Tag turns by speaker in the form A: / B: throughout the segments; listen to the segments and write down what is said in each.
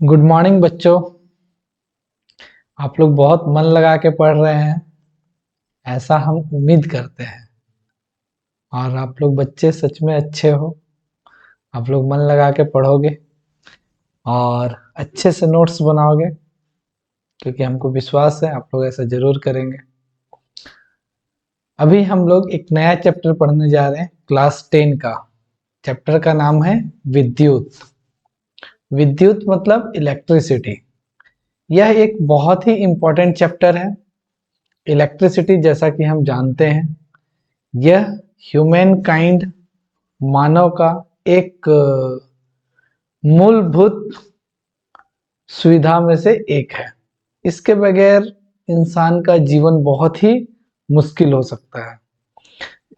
A: Good morning बच्चों। आप लोग बहुत मन लगा के पढ़ रहे हैं, ऐसा हम उम्मीद करते हैं। और आप लोग बच्चे सच में अच्छे हो। आप लोग मन लगा के पढ़ोगे और अच्छे से नोट्स बनाओगे, क्योंकि हमको विश्वास है आप लोग ऐसा जरूर करेंगे। अभी हम लोग एक नया चैप्टर पढ़ने जा रहे हैं, क्लास 10 का। चैप्टर का नाम है विद्युत। विद्युत मतलब इलेक्ट्रिसिटी। यह एक बहुत ही इम्पोर्टेंट चैप्टर है। इलेक्ट्रिसिटी, जैसा कि हम जानते हैं, यह ह्यूमन काइंड, मानव का एक मूलभूत सुविधा में से एक है। इसके बगैर इंसान का जीवन बहुत ही मुश्किल हो सकता है।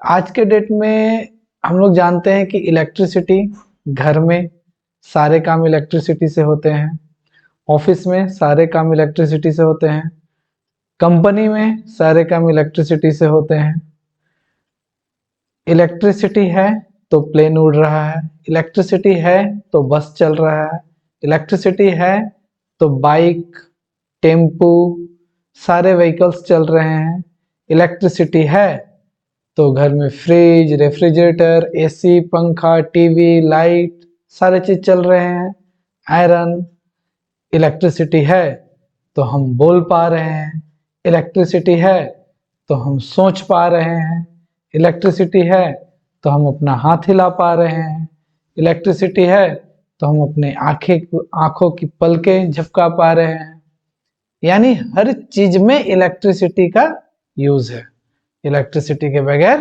A: आज के डेट में हम लोग जानते हैं कि इलेक्ट्रिसिटी, घर में सारे काम इलेक्ट्रिसिटी से होते हैं, ऑफिस में सारे काम इलेक्ट्रिसिटी से होते हैं, कंपनी में सारे काम इलेक्ट्रिसिटी से होते हैं। इलेक्ट्रिसिटी है तो प्लेन उड़ रहा है, इलेक्ट्रिसिटी है तो बस चल रहा है, इलेक्ट्रिसिटी है तो बाइक, टेम्पू, सारे व्हीकल्स चल रहे हैं। इलेक्ट्रिसिटी है तो घर में फ्रिज, रेफ्रिजरेटर, एसी, पंखा, टीवी, लाइट, सारे चीज चल रहे हैं। आयरन। इलेक्ट्रिसिटी है तो हम बोल पा रहे हैं, इलेक्ट्रिसिटी है तो हम सोच पा रहे हैं, इलेक्ट्रिसिटी है तो हम अपना हाथ हिला पा रहे हैं, इलेक्ट्रिसिटी है तो हम अपने आंखों की पलकें झपका पा रहे हैं। यानी हर चीज में इलेक्ट्रिसिटी का यूज है। इलेक्ट्रिसिटी के बगैर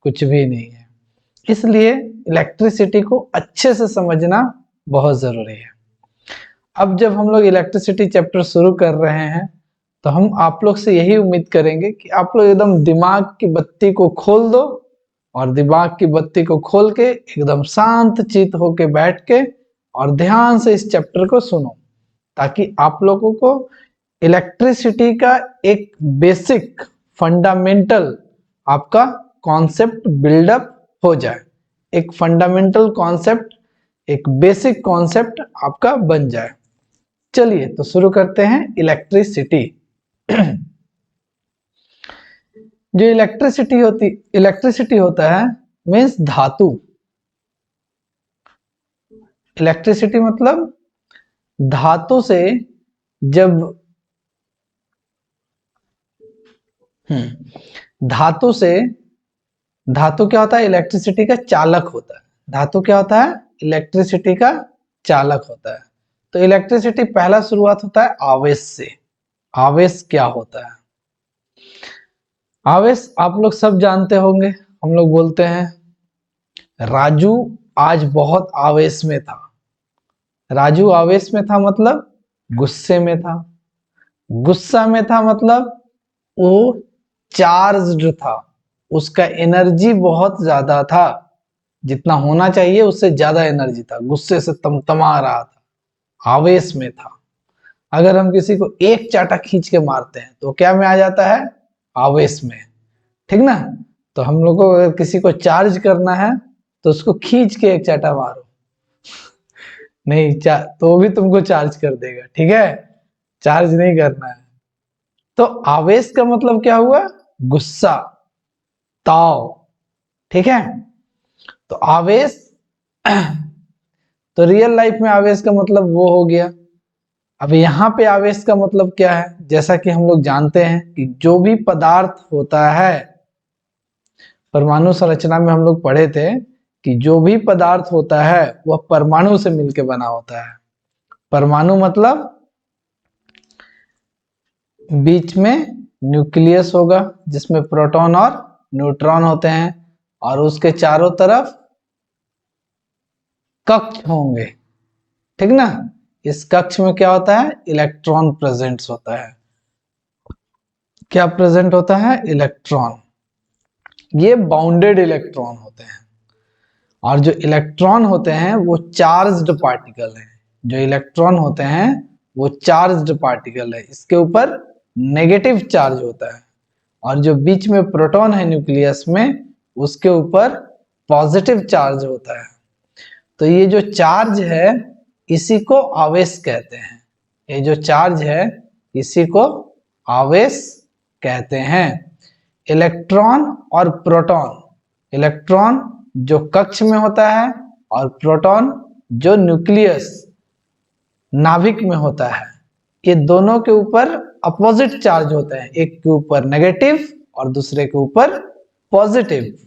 A: कुछ भी नहीं है। इसलिए इलेक्ट्रिसिटी को अच्छे से समझना बहुत जरूरी है। अब जब हम लोग इलेक्ट्रिसिटी चैप्टर शुरू कर रहे हैं, तो हम आप लोग से यही उम्मीद करेंगे कि आप लोग एकदम दिमाग की बत्ती को खोल दो और दिमाग की बत्ती को खोल के एकदम शांत चित्त होके बैठ के और ध्यान से इस चैप्टर को सुनो, ताकि आप लोगों को इलेक्ट्रिसिटी का एक बेसिक फंडामेंटल आपका कॉन्सेप्ट बिल्डअप हो जाए। एक फंडामेंटल कॉन्सेप्ट, एक बेसिक कॉन्सेप्ट आपका बन जाए। चलिए तो शुरू करते हैं। इलेक्ट्रिसिटी जो इलेक्ट्रिसिटी होता है मीन्स धातु। इलेक्ट्रिसिटी मतलब धातु से जब धातु से धातु क्या होता है? इलेक्ट्रिसिटी का चालक होता है। धातु क्या होता है? इलेक्ट्रिसिटी का चालक होता है। तो इलेक्ट्रिसिटी पहला शुरुआत होता है आवेश से। आवेश क्या होता है? आवेश आप लोग सब जानते होंगे। हम लोग बोलते हैं राजू आज बहुत आवेश में था। राजू आवेश में था मतलब गुस्से में था। गुस्सा में था मतलब वो चार्ज्ड था, उसका एनर्जी बहुत ज्यादा था, जितना होना चाहिए उससे ज्यादा एनर्जी था, गुस्से से तमतमा रहा था, आवेश में था। अगर हम किसी को एक चाटा खींच के मारते हैं तो क्या में आ जाता है? आवेश में। ठीक ना? तो हम लोग को अगर किसी को चार्ज करना है तो उसको खींच के एक चाटा मारो, नहीं तो भी तुमको चार्ज कर देगा। ठीक है? चार्ज नहीं करना है। तो आवेश का मतलब क्या हुआ? गुस्सा, ताव। ठीक है? तो आवेश तो रियल लाइफ में आवेश का मतलब वो हो गया। अब यहाँ पे आवेश का मतलब क्या है? जैसा कि हम लोग जानते हैं कि जो भी पदार्थ होता है, परमाणु संरचना में हम लोग पढ़े थे कि जो भी पदार्थ होता है वह परमाणु से मिलकर बना होता है। परमाणु मतलब बीच में न्यूक्लियस होगा जिसमें प्रोटॉन और न्यूट्रॉन होते हैं, और उसके चारों तरफ कक्ष होंगे। ठीक ना? इस कक्ष में क्या होता है? इलेक्ट्रॉन प्रेजेंट होता है। क्या प्रेजेंट होता है? इलेक्ट्रॉन। ये बाउंडेड इलेक्ट्रॉन होते हैं, और जो इलेक्ट्रॉन होते हैं वो चार्ज्ड पार्टिकल हैं। जो इलेक्ट्रॉन होते हैं वो चार्ज्ड पार्टिकल है, इसके ऊपर नेगेटिव चार्ज होता है, और जो बीच में प्रोटॉन है न्यूक्लियस में, उसके ऊपर पॉजिटिव चार्ज होता है। तो ये जो चार्ज है इसी को आवेश कहते हैं। ये जो चार्ज है इसी को आवेश कहते हैं। इलेक्ट्रॉन और प्रोटॉन, इलेक्ट्रॉन जो कक्ष में होता है और प्रोटॉन जो न्यूक्लियस नाभिक में होता है, ये दोनों के ऊपर अपोजिट चार्ज होते हैं, एक के ऊपर नेगेटिव और दूसरे के ऊपर पॉजिटिव।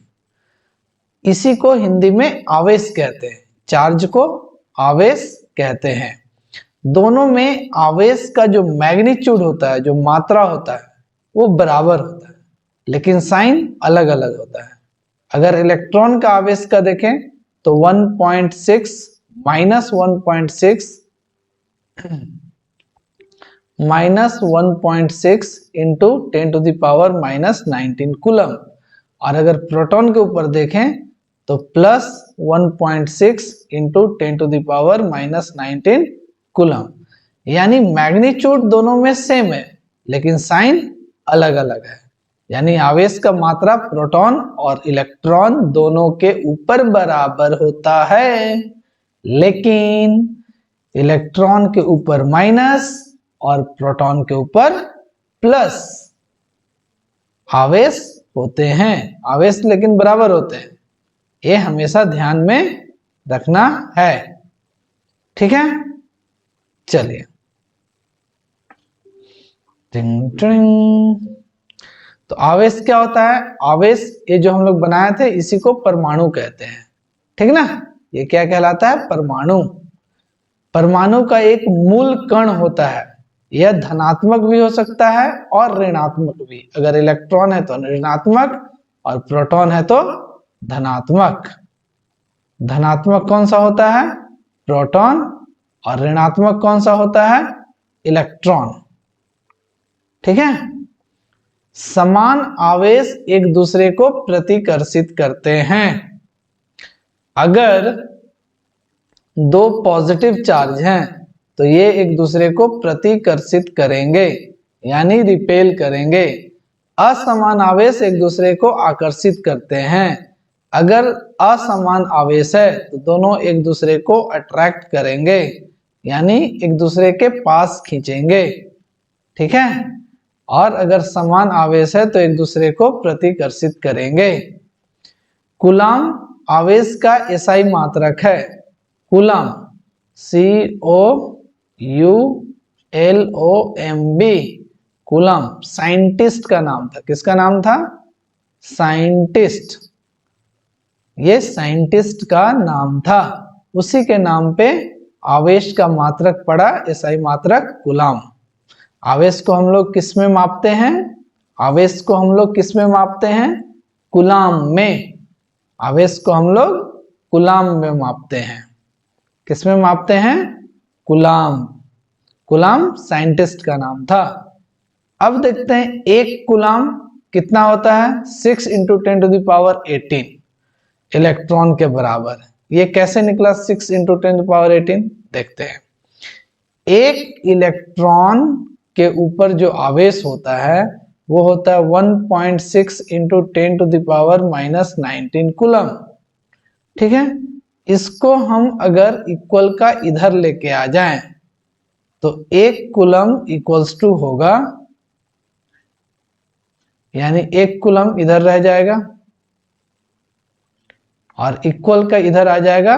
A: इसी को हिंदी में आवेश कहते हैं, चार्ज को आवेश कहते हैं। दोनों में आवेश का जो मैग्नीट्यूड होता है, जो मात्रा होता है, वो बराबर होता है, लेकिन साइन अलग अलग होता है। अगर इलेक्ट्रॉन का आवेश का देखें तो 1.6 माइनस 1.6 इंटू 10⁻⁻19 कूलम। और अगर प्रोटॉन के ऊपर देखें तो प्लस 1.6 इंटू 10⁻⁻19 कूलम। यानी मैग्नीट्यूड दोनों में सेम है लेकिन साइन अलग अलग है। यानी आवेश का मात्रा प्रोटॉन और इलेक्ट्रॉन दोनों के ऊपर बराबर होता है, लेकिन इलेक्ट्रॉन के ऊपर माइनस और प्रोटॉन के ऊपर प्लस आवेश होते हैं। आवेश लेकिन बराबर होते हैं, ये हमेशा ध्यान में रखना है। ठीक है, चलिए। टिंग टिंग। तो आवेश क्या होता है? आवेश ये जो हम लोग बनाए थे इसी को परमाणु कहते हैं। ठीक ना, ये क्या कहलाता है? परमाणु। परमाणु का एक मूल कण होता है, यह धनात्मक भी हो सकता है और ऋणात्मक भी। अगर इलेक्ट्रॉन है तो ऋणात्मक और प्रोटॉन है तो धनात्मक। धनात्मक कौन सा होता है? प्रोटॉन। और ऋणात्मक कौन सा होता है? इलेक्ट्रॉन। ठीक है। समान आवेश एक दूसरे को प्रतिकर्षित करते हैं। अगर दो पॉजिटिव चार्ज हैं तो ये एक दूसरे को प्रतिकर्षित करेंगे, यानी रिपेल करेंगे। असमान आवेश एक दूसरे को आकर्षित करते हैं। अगर असमान आवेश है तो दोनों एक दूसरे को अट्रैक्ट करेंगे, यानी एक दूसरे के पास खींचेंगे। ठीक है। और अगर समान आवेश है तो एक दूसरे को प्रतिकर्षित करेंगे। कूलाम आवेश का एसआई मात्रक है। कूलाम, COULOMB, कूलाम साइंटिस्ट का नाम था। किसका नाम था? साइंटिस्ट। ये साइंटिस्ट का नाम था, उसी के नाम पे आवेश का मात्रक पड़ा, एसआई मात्रक कूलाम। आवेश को हम लोग किस में मापते हैं? आवेश को हम लोग किस में मापते हैं? कूलाम में। आवेश को हम लोग कूलाम में मापते हैं। किस में मापते हैं? कूलाम। कूलाम साइंटिस्ट का नाम था। अब देखते हैं एक कूलाम कितना होता है? 6 इंटू 10⁻18 इलेक्ट्रॉन के बराबर। ये कैसे निकला 6 इंटू 10⁻18? देखते हैं। एक इलेक्ट्रॉन के ऊपर जो आवेश होता है वो होता है 1.6 इंटू 10⁻⁻19 कूलम। ठीक है। इसको हम अगर इक्वल का इधर लेके आ जाएं तो एक कूलम इक्वल्स टू होगा, यानी एक कूलम इधर रह जाएगा और इक्वल का इधर आ जाएगा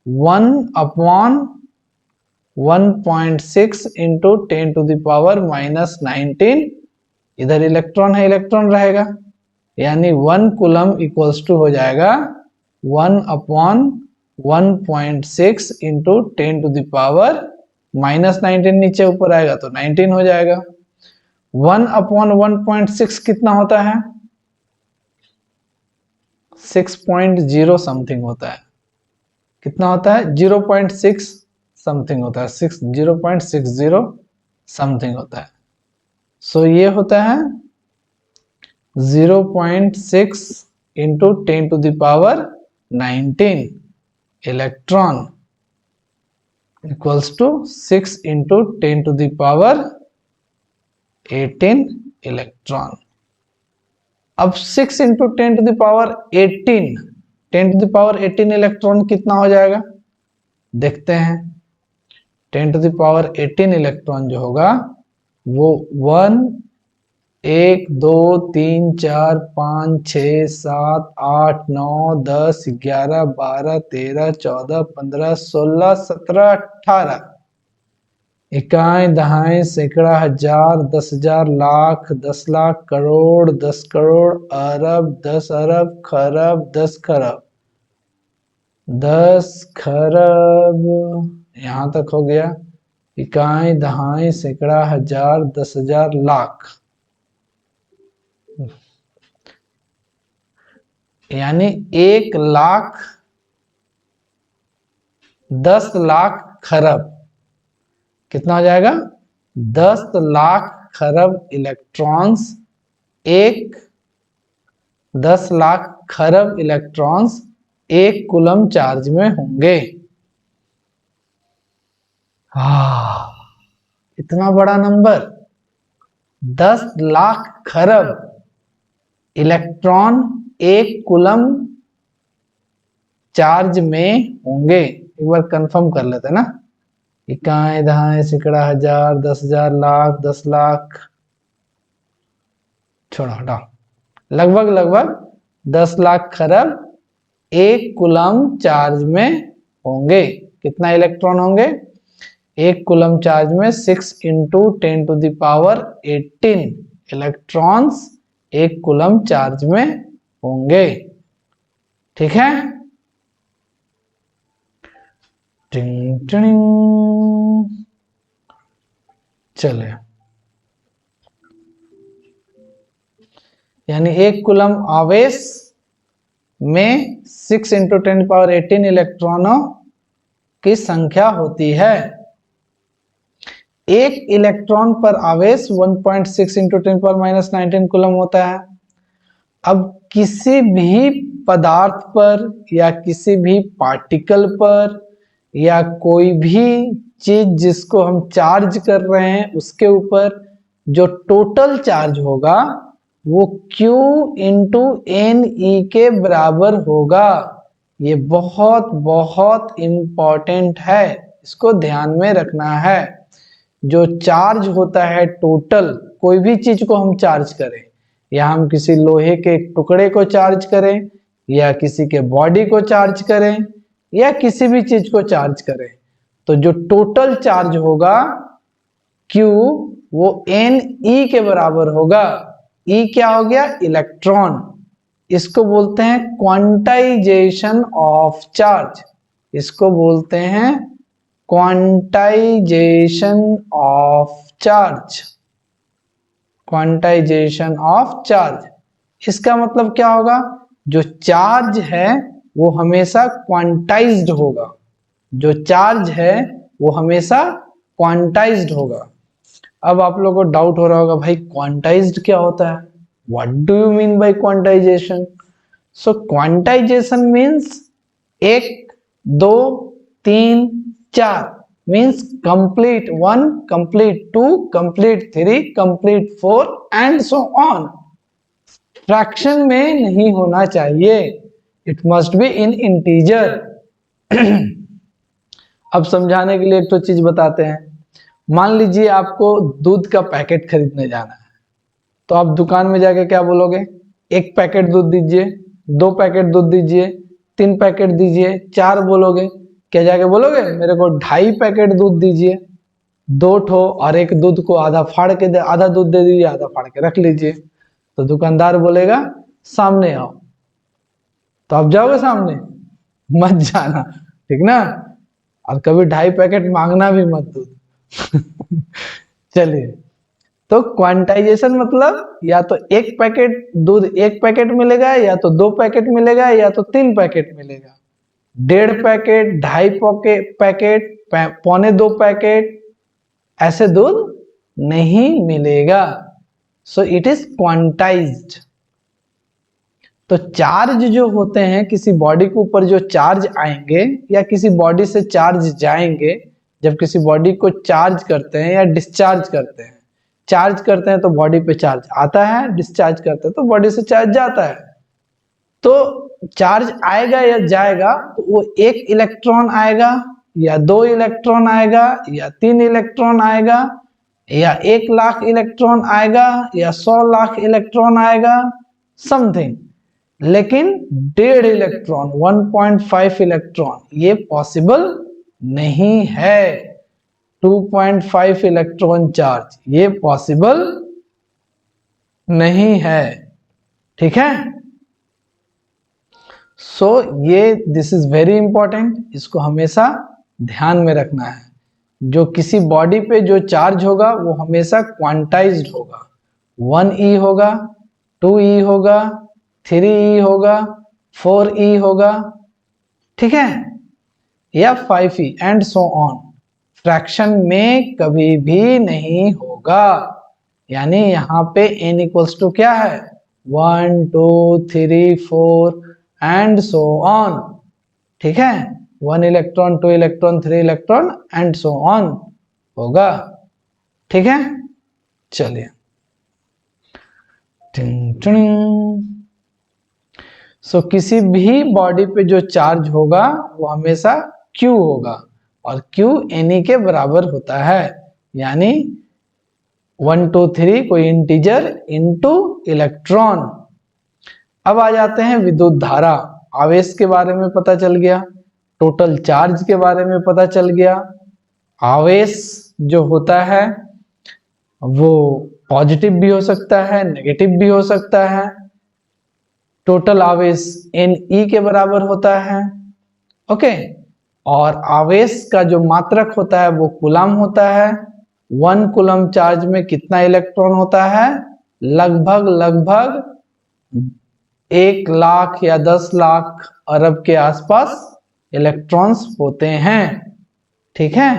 A: 1/1.6 इंटू 10⁻⁻19। इधर इलेक्ट्रॉन है, इलेक्ट्रॉन रहेगा, यानी 1 कूलम इक्वल्स टू हो जाएगा 1/1.6 इंटू 10⁻⁻19। नीचे ऊपर आएगा तो 19 हो जाएगा। 1/1.6 कितना होता है? 6.0 समथिंग होता है। कितना होता है? 0.6 समथिंग होता है। 0.60 समथिंग होता है। सो ये होता है 0.6 into 10⁻19 electron equals to 6 into 10⁻18 electron. अब 6 इंटू 10⁻18 इलेक्ट्रॉन कितना हो जाएगा? देखते हैं। 10⁻18 इलेक्ट्रॉन जो होगा वो 1, 1, 2, 3, 4, 5, 6, 7, 8, 9, 10, 11, 12, 13, 14, 15, 16, 17, 18 इकाई, दहाई, सैकड़ा, हजार, 10,000, लाख, 10 लाख, करोड़, 10 करोड़, अरब, 10 अरब, खरब, 10 खरब, 10 खरब, यहां तक हो गया। इकाई, दहाई, सैकड़ा, हजार, 10,000, लाख, यानी 1 लाख 10 लाख खरब, कितना हो जाएगा? 10 लाख खरब इलेक्ट्रॉन्स, 10 लाख खरब इलेक्ट्रॉन्स 1 कूलम चार्ज में होंगे। इतना बड़ा नंबर, 10 लाख खरब इलेक्ट्रॉन 1 कूलम चार्ज में होंगे। एक बार कंफर्म कर लेते हैं ना। इकाई, दहाई, सैकड़ा, हजार, 10,000, लाख, 10 लाख, छोड़ो हटाओ, लगभग 10 लाख खरब 1 कूलम चार्ज में होंगे। कितना इलेक्ट्रॉन होंगे? 1 कूलम चार्ज में 6 × 10⁻18 इलेक्ट्रॉन्स 1 कूलम चार्ज में होंगे। ठीक है। टिंग टिंग, चले, यानी 1 कूलम आवेश में 6 × 10⁻18 इलेक्ट्रॉनों की संख्या होती है। एक इलेक्ट्रॉन पर आवेश 1.6 × 10⁻19 कूलम होता है। अब किसी भी पदार्थ पर या किसी भी पार्टिकल पर या कोई भी चीज जिसको हम चार्ज कर रहे हैं उसके ऊपर जो टोटल चार्ज होगा वो Q × Ne के बराबर होगा। ये बहुत बहुत इम्पोर्टेंट है, इसको ध्यान में रखना है। जो चार्ज होता है टोटल, कोई भी चीज को हम चार्ज करें, या हम किसी लोहे के टुकड़े को चार्ज करें या किसी के बॉडी को चार्ज करें या किसी भी चीज को चार्ज करें, तो जो टोटल चार्ज होगा Q वो Ne के बराबर होगा। E क्या हो गया? इलेक्ट्रॉन। इसको बोलते हैं क्वांटाइजेशन ऑफ चार्ज, इसको बोलते हैं quantization of charge, quantization of charge. इसका मतलब क्या होगा? जो चार्ज है वो हमेशा क्वांटाइज्ड होगा, जो चार्ज है वो हमेशा क्वांटाइज्ड होगा। अब आप लोगों को डाउट हो रहा होगा, भाई क्वांटाइज्ड क्या होता है? What do you mean by quantization? So quantization means 1, 2, 3, 4 means complete 1, complete 2, complete 3, complete 4 and so on. Fraction में नहीं होना चाहिए, it must be in integer. अब समझाने के लिए एक तो चीज बताते हैं। मान लीजिए आपको दूध का पैकेट खरीदने जाना है, तो आप दुकान में जाके क्या बोलोगे? 1 पैकेट दूध दीजिए, 2 पैकेट दूध दीजिए, 3 पैकेट दीजिए, 4 बोलोगे। क्या जाके बोलोगे मेरे को 2.5 पैकेट दूध दीजिए, 2 ठो, और एक दूध को आधा फाड़ के दे, आधा दूध दे दीजिए, आधा फाड़ के रख लीजिए। तो दुकानदार बोलेगा सामने आओ, तो आप जाओगे सामने? मत जाना, ठीक ना। और कभी 2.5 पैकेट मांगना भी मत दूध। चलिए, तो क्वांटाइजेशन मतलब या तो 1 पैकेट दूध 1 पैकेट मिलेगा, या तो 2 पैकेट मिलेगा, या तो 3 पैकेट मिलेगा। 1.5 पैकेट, 2.5 पैकेट, 1.25 पैकेट ऐसे दूध नहीं मिलेगा। So it is quantized. तो चार्ज जो होते हैं, किसी बॉडी के ऊपर जो चार्ज आएंगे या किसी बॉडी से चार्ज जाएंगे, जब किसी बॉडी को चार्ज करते हैं या डिस्चार्ज करते हैं, चार्ज करते हैं तो बॉडी पे चार्ज आता है, डिस्चार्ज करते हैं तो बॉडी से चार्ज जाता है। तो चार्ज आएगा या जाएगा तो वो 1 इलेक्ट्रॉन आएगा या 2 इलेक्ट्रॉन आएगा या 3 इलेक्ट्रॉन आएगा या 1 लाख इलेक्ट्रॉन आएगा या 100 लाख इलेक्ट्रॉन आएगा, समथिंग, लेकिन 1.5 इलेक्ट्रॉन, 1.5 इलेक्ट्रॉन ये पॉसिबल नहीं है। 2.5 इलेक्ट्रॉन चार्ज ये पॉसिबल नहीं है, ठीक है। सो ये दिस इज वेरी इंपॉर्टेंट, इसको हमेशा ध्यान में रखना है। जो किसी बॉडी पे जो चार्ज होगा वो हमेशा क्वांटाइज्ड होगा। 1e होगा, 2e होगा, 3e होगा, 4e होगा, ठीक है, या 5e and so on. Fraction में कभी भी नहीं होगा। यानी यहाँ पे n इक्वल्स टू क्या है, 1 2 3 4 एंड सो ऑन, ठीक है। 1 electron, 2 electron, 3 electron and so on होगा, ठीक है। चलिए, सो किसी भी बॉडी पे जो चार्ज होगा वो हमेशा Q होगा और Q Ne के बराबर होता है। यानी 1 2 3 कोई इंटीजर इनटू इलेक्ट्रॉन। अब आ जाते हैं विद्युत धारा। आवेश के बारे में पता चल गया, टोटल चार्ज के बारे में पता चल गया। आवेश जो होता है वो पॉजिटिव भी हो सकता है, नेगेटिव भी हो सकता है। टोटल आवेश Ne के बराबर होता है, ओके। और आवेश का जो मात्रक होता है वो कूलम होता है। 1 कूलम चार्ज में कितना इलेक्ट्रॉन होता है, लगभग 1 लाख या 10 लाख अरब के आसपास इलेक्ट्रॉन्स होते हैं, ठीक है।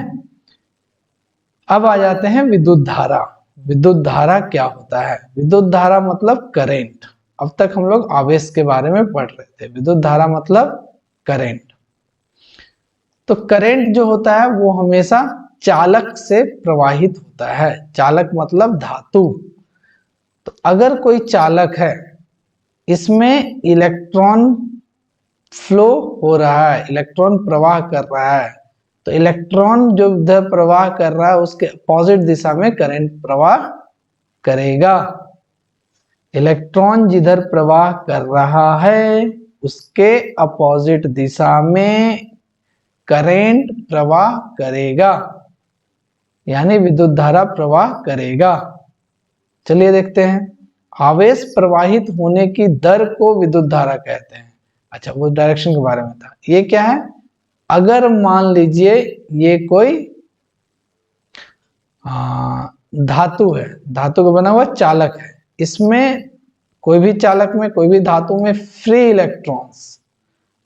A: अब आ जाते हैं विद्युत धारा। विद्युत धारा क्या होता है? विद्युत धारा मतलब करंट। अब तक हम लोग आवेश के बारे में पढ़ रहे थे, विद्युत धारा मतलब करंट। तो करंट जो होता है वो हमेशा चालक से प्रवाहित होता है। चालक मतलब धातु। तो अगर कोई चालक है, इसमें इलेक्ट्रॉन फ्लो हो रहा है, इलेक्ट्रॉन प्रवाह कर रहा है, तो इलेक्ट्रॉन जो इधर प्रवाह कर रहा है उसके अपोजिट दिशा में करंट प्रवाह करेगा। इलेक्ट्रॉन जिधर प्रवाह कर रहा है उसके अपोजिट दिशा में करंट प्रवाह करेगा, यानी विद्युत धारा प्रवाह करेगा। चलिए देखते हैं। आवेश प्रवाहित होने की दर को विद्युत धारा कहते हैं। अच्छा, वो डायरेक्शन के बारे में था। ये क्या है? अगर मान लीजिए ये कोई धातु है, धातु का बना हुआ चालक है, इसमें कोई भी चालक में, कोई भी धातु में फ्री इलेक्ट्रॉन्स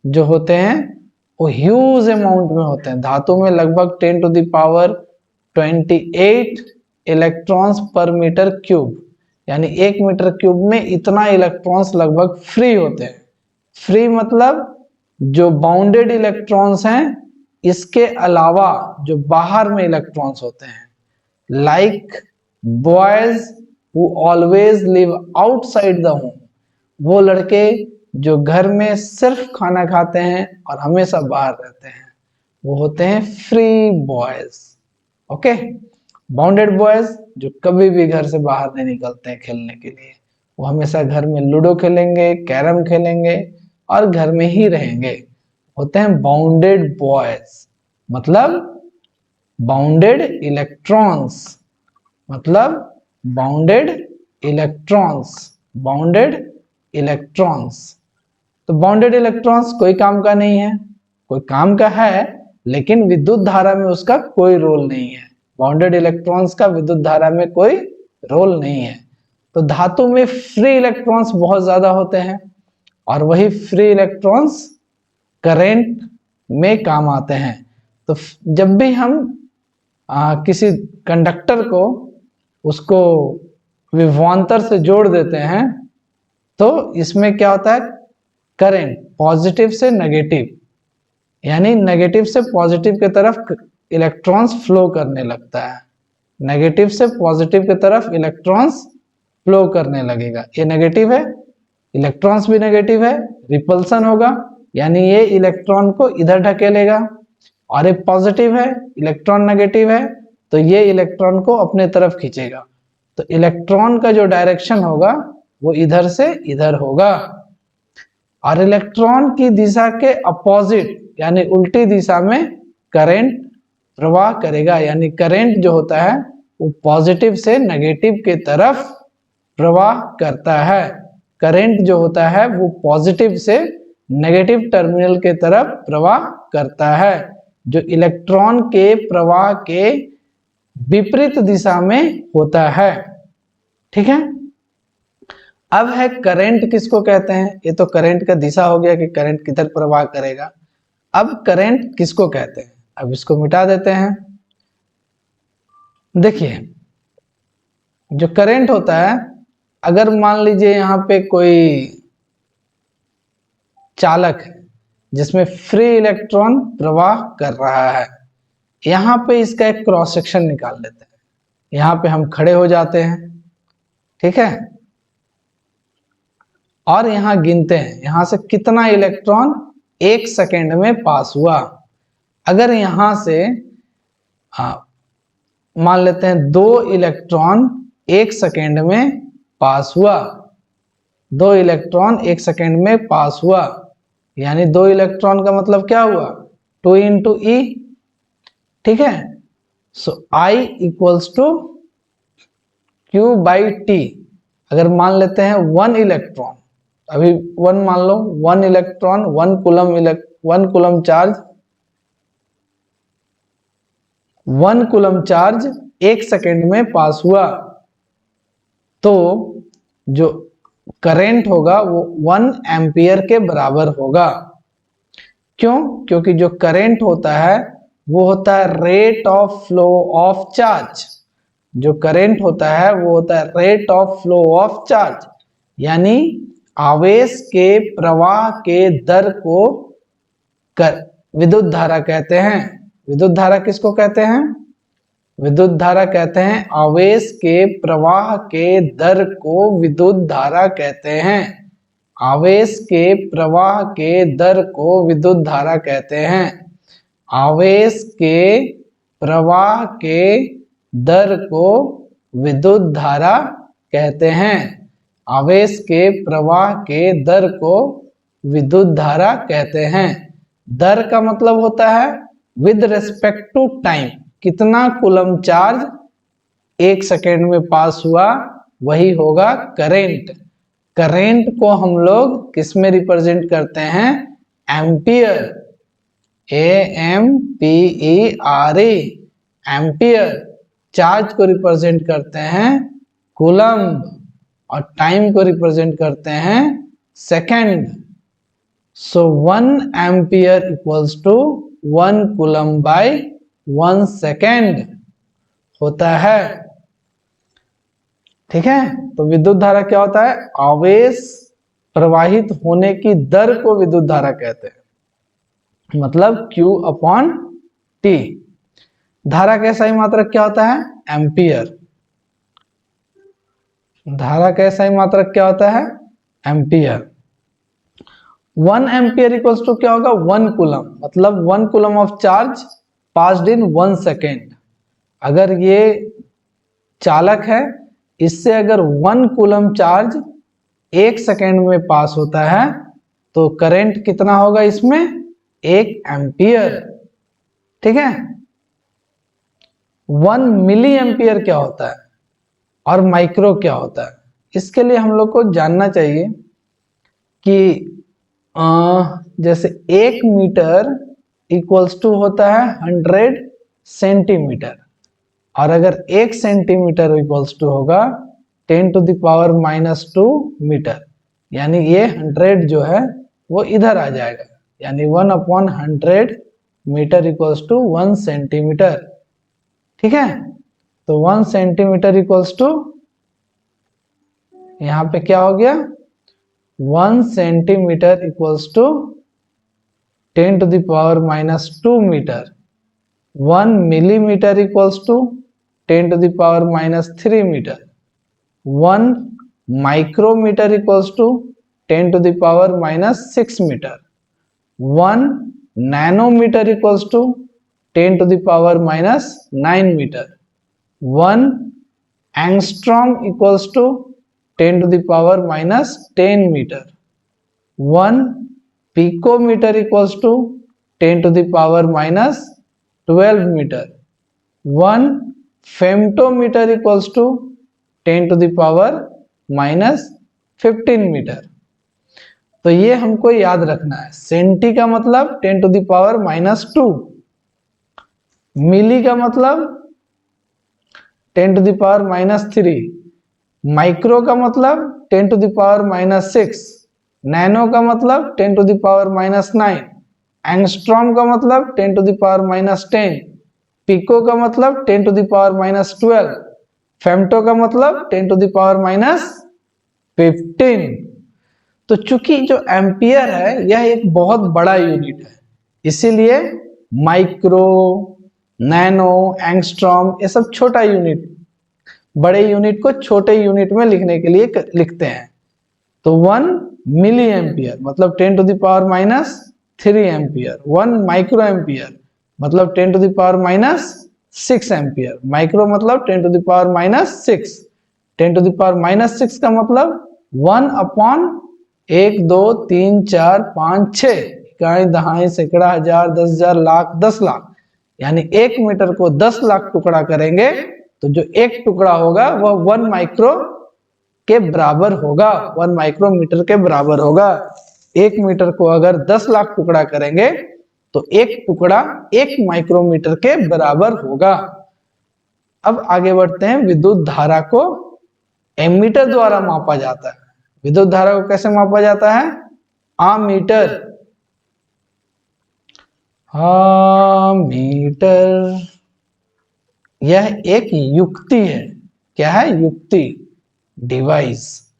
A: जो होते हैं वो ह्यूज अमाउंट में होते हैं। धातु में लगभग 10 टू द पावर 28 इलेक्ट्रॉन्स पर मीटर क्यूब, यानी 1 मीटर क्यूब में इतना इलेक्ट्रॉन्स लगभग फ्री होते हैं। फ्री मतलब जो बाउंडेड इलेक्ट्रॉन्स हैं, इसके अलावा जो बाहर में इलेक्ट्रॉन्स होते हैं, like boys who always live outside the home, वो लड़के जो घर में सिर्फ खाना खाते हैं और हमेशा बाहर रहते हैं, वो होते हैं free boys, okay. Bounded boys जो कभी भी घर से बाहर नहीं निकलते हैं खेलने के लिए, वो हमेशा घर में लूडो खेलेंगे, कैरम खेलेंगे और घर में ही रहेंगे, होते हैं बाउंडेड बॉयज। मतलब बाउंडेड इलेक्ट्रॉन्स, मतलब बाउंडेड इलेक्ट्रॉन्स, बाउंडेड इलेक्ट्रॉन्स। तो बाउंडेड इलेक्ट्रॉन्स कोई काम का नहीं है, कोई काम का है लेकिन विद्युत धारा में उसका कोई रोल नहीं है। बाउंडेड इलेक्ट्रॉन्स का विद्युत धारा में कोई रोल नहीं है। तो धातु में फ्री इलेक्ट्रॉन्स बहुत ज्यादा होते हैं और वही फ्री इलेक्ट्रॉन्स करंट में काम आते हैं। तो जब भी हम किसी कंडक्टर को उसको विभवांतर से जोड़ देते हैं तो इसमें क्या होता है, करंट पॉजिटिव से नेगेटिव, यानी नेगेटिव से पॉजिटिव की तरफ इलेक्ट्रॉन्स फ्लो करने लगता है। नेगेटिव से पॉजिटिव की तरफ इलेक्ट्रॉन्स फ्लो करने लगेगा। ये नेगेटिव है, इलेक्ट्रॉन्स भी नेगेटिव है, रिपल्सन होगा, यानी ये इलेक्ट्रॉन को इधर ढकेलेगा। और ये पॉजिटिव है, इलेक्ट्रॉन नेगेटिव है, तो ये इलेक्ट्रॉन को अपने तरफ खींचेगा। तो इलेक्ट्रॉन का जो डायरेक्शन होगा वो इधर से इधर होगा, और इलेक्ट्रॉन की दिशा के अपोजिट यानी उल्टी दिशा में करंट प्रवाह करेगा। यानी करंट जो होता है वो पॉजिटिव से नेगेटिव के तरफ प्रवाह करता है। करंट जो होता है वो पॉजिटिव से नेगेटिव टर्मिनल के तरफ प्रवाह करता है, जो इलेक्ट्रॉन के प्रवाह के विपरीत दिशा में होता है। ठीक है, अब है करंट किसको कहते हैं। ये तो करंट का दिशा हो गया कि करंट किधर प्रवाह करेगा। अब करंट किसको कहते हैं, अब इसको मिटा देते हैं। देखिए, जो करंट होता है, अगर मान लीजिए यहाँ पे कोई चालक है जिसमें फ्री इलेक्ट्रॉन प्रवाह कर रहा है, यहाँ पे इसका एक क्रॉस सेक्शन निकाल लेते हैं। यहाँ पे हम खड़े हो जाते हैं, ठीक है, और यहाँ गिनते हैं यहाँ से कितना इलेक्ट्रॉन एक सेकेंड में पास हुआ। अगर यहाँ से मान लेते हैं 2 इलेक्ट्रॉन एक सेकेंड में पास हुआ, 2 इलेक्ट्रॉन एक सेकेंड में पास हुआ, यानी 2 इलेक्ट्रॉन का मतलब क्या हुआ, 2 इंटू ई। ठीक है, so I equals to Q by t. अगर मान लेते हैं 1 इलेक्ट्रॉन, अभी 1 मान लो, 1 electron 1 coulomb charge, 1 coulomb charge एक सेकेंड में पास हुआ, तो जो करंट होगा वो 1 एम्पियर के बराबर होगा। क्यों? क्योंकि जो करंट होता है वो होता है rate of flow of charge. जो करंट होता है वो होता है rate of flow of charge, यानी आवेश के प्रवाह के दर को विद्युत धारा कहते हैं। विद्युत धारा किसको कहते हैं? विद्युत धारा कहते हैं आवेश के प्रवाह के दर को विद्युत धारा कहते हैं। आवेश के प्रवाह के दर को विद्युत धारा कहते हैं। आवेश के प्रवाह के दर को विद्युत धारा कहते हैं। आवेश के प्रवाह के दर को विद्युत धारा कहते हैं। दर का मतलब होता है विद रेस्पेक्ट टू टाइम, कितना कूलम चार्ज एक सेकेंड में पास हुआ, वही होगा करंट। करंट को हम लोग किस में रिप्रेजेंट करते हैं? Ampere, AMPERE, ampere. चार्ज को रिप्रेजेंट करते हैं कूलम्ब, और टाइम को रिप्रेजेंट करते हैं second. So 1 ampere equals to 1 coulomb by 1 second होता है। ठीक है, तो विद्युत धारा क्या होता है? आवेश प्रवाहित होने की दर को विद्युत धारा कहते हैं, मतलब Q अपॉन T। धारा का सही मात्रक क्या होता है? एम्पियर। धारा का सही मात्रक क्या होता है? एम्पियर। 1 एम्पियर इक्वल्स टू क्या होगा? 1 कूलम, मतलब 1 coulomb of charge passed in 1 second. अगर ये चालक है, इससे अगर 1 कूलम चार्ज एक सेकेंड में पास होता है, तो करंट कितना होगा इसमें? 1 एम्पियर। ठीक है, 1 मिली एम्पियर क्या होता है और माइक्रो क्या होता है? इसके लिए हम लोग को जानना चाहिए कि जैसे 1 मीटर इक्वल्स टू होता है 100 सेंटीमीटर, और अगर 1 सेंटीमीटर इक्वल्स टू होगा 10 टू द पावर -2 मीटर, यानी ये 100 जो है वो इधर आ जाएगा, यानी 1 upon 100 metre equals to 1 centimetre. ठीक है, तो 1 सेंटीमीटर इक्वल्स टू, यहाँ पे क्या हो गया? 1 centimetre equals to 10 to the power -2 metre. 1 millimetre equals to 10 to the power -3 metre. 1 micrometre equals to 10 to the power -6 metre. 1 nanometre equals to 10 to the power minus 9 meter. 1 angstrom equals to 10 to the power minus 10 meter. 1 picometer equals to 10 to the power minus 12 meter. 1 femtometer equals to 10 to the power minus 15 metre. तो ये हमको याद रखना है. Senti का मतलब 10 to the power minus 2, milli का मतलब 10 to the power minus 3, micro का मतलब 10 to the power minus 6, nano का मतलब 10 to the power minus 9, angstrom का मतलब 10 to the power minus 10, pico का मतलब 10 to the power minus 12, femto का मतलब 10 टू द पावर माइनस 15. तो चूंकि जो एम्पियर है यह एक बहुत बड़ा यूनिट है, इसीलिए माइक्रो, नैनो, एंगस्ट्रॉम ये सब छोटा यूनिट, बड़े यूनिट को छोटे यूनिट में लिखने के लिए लिखते हैं. तो 1 मिली एम्पियर मतलब 10 to the power minus 3 ampere. 1 micro ampere मतलब 10 to the power minus 6 ampere. Micro मतलब 10 to the power minus 6. 10 to the power minus 6 का मतलब 1 अपॉन 1 2 3 4 5 6 इकाई दहाई सैकड़ा हजार 10,000 लाख 10 लाख, यानी 1 मीटर को 10 लाख टुकड़ा करेंगे तो जो एक टुकड़ा होगा वह 1 माइक्रो के बराबर होगा, 1 माइक्रोमीटर के बराबर होगा. 1 मीटर को अगर 10 लाख टुकड़ा करेंगे तो एक टुकड़ा 1 माइक्रोमीटर के बराबर होगा. अब आगे बढ़ते हैं. विद्युत धारा को एमीटर द्वारा मापा जाता है. विद्युत धारा को कैसे मापा जाता है? आमीटर. आमीटर यह एक युक्ति है. क्या है? युक्ति, डिवाइस,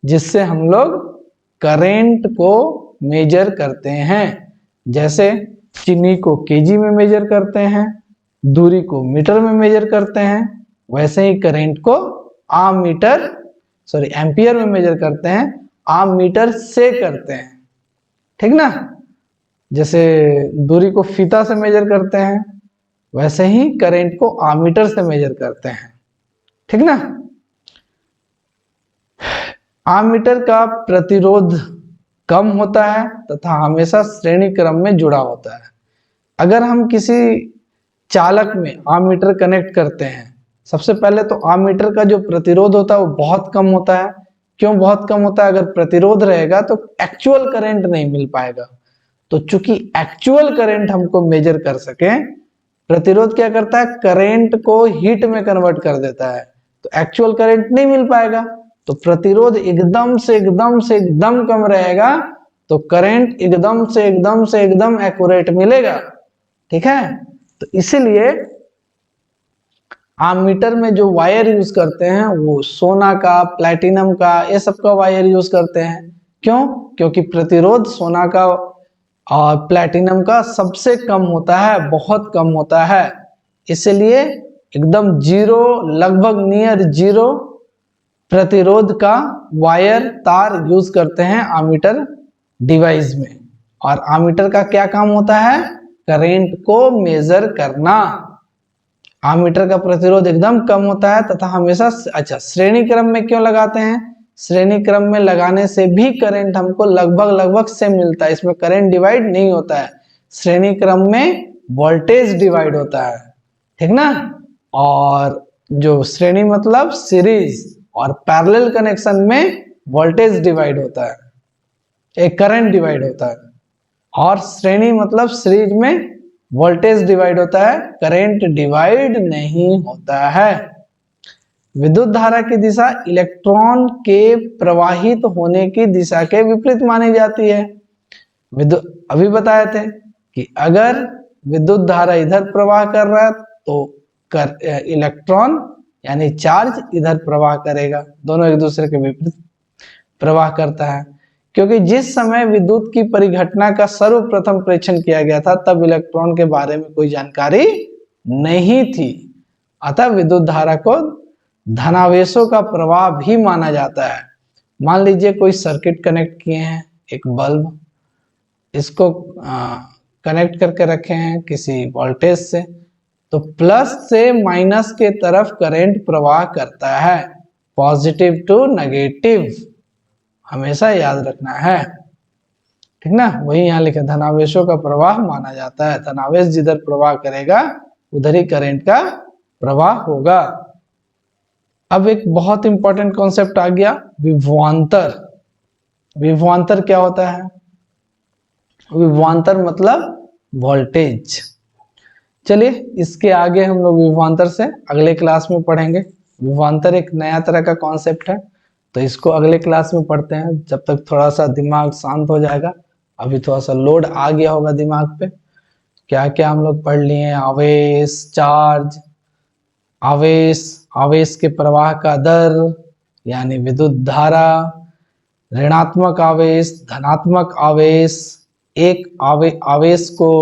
A: जिससे हम लोग करंट को मेजर करते हैं. जैसे चीनी को केजी में मेजर करते हैं, दूरी को मीटर में मेजर करते हैं, वैसे ही करंट को एम्पियर में मेजर करते हैं, आमीटर से करते हैं. ठीक ना? जैसे दूरी को फीता से मेजर करते हैं, वैसे ही करंट को आमीटर से मेजर करते हैं. ठीक ना? आमीटर का प्रतिरोध कम होता है तथा हमेशा श्रेणी क्रम में जुड़ा होता है. अगर हम किसी चालक में आमीटर कनेक्ट करते हैं, सबसे पहले तो आमीटर का जो प्रतिरोध होता है वो बहुत कम होता है. क्यों बहुत कम होता है? अगर प्रतिरोध रहेगा तो एक्चुअल करंट नहीं मिल पाएगा. तो चूंकि एक्चुअल करंट हमको मेजर कर सके, प्रतिरोध क्या करता है? करंट को हीट में कन्वर्ट कर देता है, तो एक्चुअल करंट नहीं मिल पाएगा. तो प्रतिरोध एकदम से एकदम कम रहेगा तो करंट एकदम एक्यूरेट मिलेगा. ठीक है? तो इसीलिए आमीटर में जो वायर यूज करते हैं वो सोना का, प्लैटिनम का, ये सब का वायर यूज करते हैं. क्यों? क्योंकि प्रतिरोध सोना का और प्लैटिनम का सबसे कम होता है, बहुत कम होता है. इसलिए एकदम जीरो, लगभग नियर जीरो प्रतिरोध का वायर, तार यूज करते हैं आमीटर डिवाइस में. और आमीटर का क्या काम होता है? करंट को मेजर करना. आमीटर का प्रतिरोध एकदम कम होता है तथा हमेशा श्रेणी क्रम में क्यों लगाते हैं? श्रेणी क्रम में लगाने से भी करंट हमको लगभग सेम मिलता है. इसमें करंट डिवाइड नहीं होता है. श्रेणी क्रम में वोल्टेज डिवाइड होता है. ठीक ना? और जो श्रेणी मतलब सीरीज और पैरेलल कनेक्शन में वोल्टेज डिवाइड होता है, एक करंट डिवाइड होता है. और श्रेणी मतलब सीरीज में वोल्टेज डिवाइड होता है, करंट डिवाइड नहीं होता है. विद्युत धारा की दिशा इलेक्ट्रॉन के प्रवाहित होने की दिशा के विपरीत मानी जाती है. अभी बताए थे कि अगर विद्युत धारा इधर प्रवाह कर रहा है तो इलेक्ट्रॉन यानी चार्ज इधर प्रवाह करेगा. दोनों एक दूसरे के विपरीत प्रवाह करता है. क्योंकि जिस समय विद्युत की परिघटना का सर्वप्रथम परीक्षण किया गया था तब इलेक्ट्रॉन के बारे में कोई जानकारी नहीं थी. अतः विद्युत धारा को धनावेशों का प्रवाह भी माना जाता है. मान लीजिए कोई सर्किट कनेक्ट किए हैं, एक बल्ब, इसको कनेक्ट करके रखे हैं किसी वोल्टेज से, तो प्लस से माइनस के तरफ करंट प्रवाह करता है, पॉजिटिव टू नेगेटिव, हमेशा याद रखना है, ठीक ना। वही यहाँ लिखा, धनावेशों का प्रवाह माना जाता है, धनावेश जिधर प्रवाह करेगा उधर ही करंट का प्रवाह होगा। अब एक बहुत इंपॉर्टेंट कॉन्सेप्ट आ गया, विभवांतर। विभवांतर क्या होता है? विभवांतर मतलब वोल्टेज। चलिए इसके आगे हम लोग विभवांतर से अगले क्लास में पढ़ेंगे। विभवांतर एक नया तरह का कॉन्सेप्ट है, तो इसको अगले क्लास में पढ़ते हैं, जब तक थोड़ा सा दिमाग शांत हो जाएगा। अभी थोड़ा सा लोड आ गया होगा दिमाग पे। क्या क्या हम लोग पढ़ लिए? आवेश, चार्ज, आवेश, आवेश के प्रवाह का दर यानी विद्युत धारा, ऋणात्मक आवेश, धनात्मक आवेश, एक आवेश को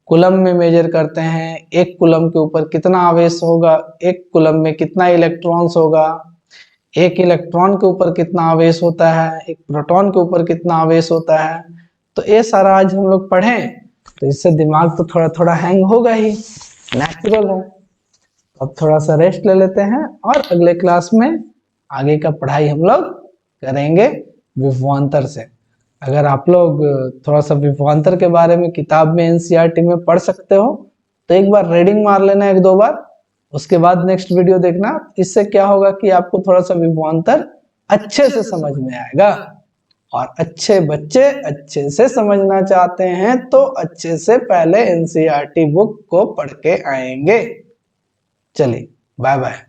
A: कूलम में मेजर करते हैं, एक कूलम के ऊपर कितना आवेश होगा, एक कूलम में कितना इलेक्ट्रॉन्स होगा, एक इलेक्ट्रॉन के ऊपर कितना आवेश होता है, एक प्रोटॉन के ऊपर कितना आवेश होता है। तो ये सारा आज हम लोग पढ़ें, तो इससे दिमाग तो थोड़ा थोड़ा हैंग होगा ही, नेचुरल है। अब थोड़ा सा रेस्ट ले लेते हैं और अगले क्लास में आगे का पढ़ाई हम लोग करेंगे विभवांतर से। अगर आप लोग थोड़ा सा विभवांतर के बारे में किताब में एनसीईआरटी में पढ़ सकते हो तो एक बार रीडिंग मार लेना एक दो बार, उसके बाद नेक्स्ट वीडियो देखना। इससे क्या होगा कि आपको थोड़ा सा विभवांतर अच्छे से समझ में आएगा। और अच्छे बच्चे अच्छे से समझना चाहते हैं तो अच्छे से पहले एनसीईआरटी बुक को पढ़ के आएंगे। चलिए बाय बाय।